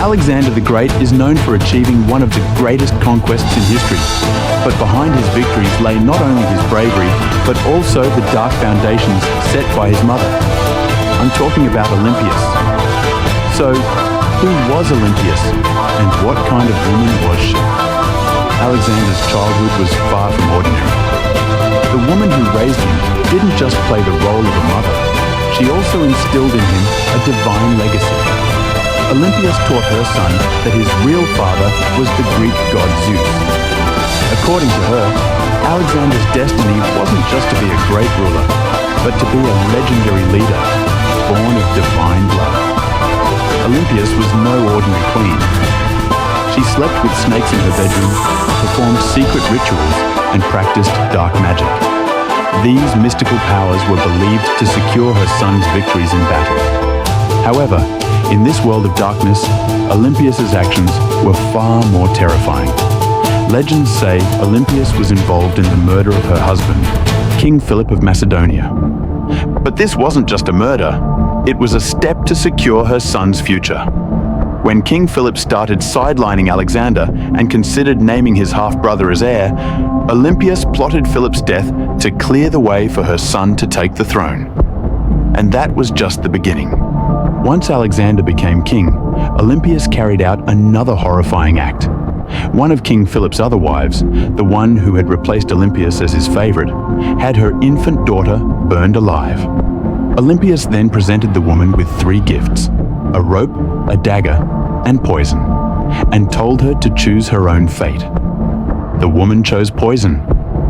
Alexander the Great is known for achieving one of the greatest conquests in history. But behind his victories lay not only his bravery, but also the dark foundations set by his mother. I'm talking about Olympias. So, who was Olympias, and what kind of woman was she? Alexander's childhood was far from ordinary. The woman who raised him didn't just play the role of a mother, she also instilled in him a divine legacy. Olympias taught her son that his real father was the Greek god Zeus. According to her, Alexander's destiny wasn't just to be a great ruler, but to be a legendary leader, born of divine blood. Olympias was no ordinary queen. She slept with snakes in her bedroom, performed secret rituals, and practiced dark magic. These mystical powers were believed to secure her son's victories in battle. However, in this world of darkness, Olympias's actions were far more terrifying. Legends say Olympias was involved in the murder of her husband, King Philip of Macedonia. But this wasn't just a murder, it was a step to secure her son's future. When King Philip started sidelining Alexander and considered naming his half-brother as heir, Olympias plotted Philip's death to clear the way for her son to take the throne. And that was just the beginning. Once Alexander became king, Olympias carried out another horrifying act. One of King Philip's other wives, the one who had replaced Olympias as his favorite, had her infant daughter burned alive. Olympias then presented the woman with 3 gifts: a rope, a dagger, and poison, and told her to choose her own fate. The woman chose poison,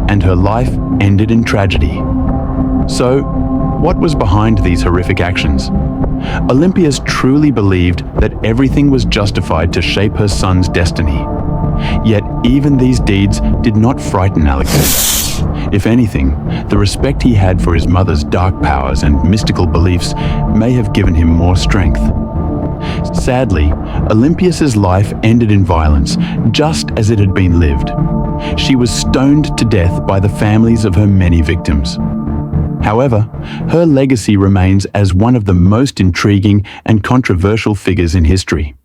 and her life ended in tragedy. So, what was behind these horrific actions? Olympias truly believed that everything was justified to shape her son's destiny. Yet even these deeds did not frighten Alexander. If anything, the respect he had for his mother's dark powers and mystical beliefs may have given him more strength. Sadly, Olympias's life ended in violence, just as it had been lived. She was stoned to death by the families of her many victims. However, her legacy remains as one of the most intriguing and controversial figures in history.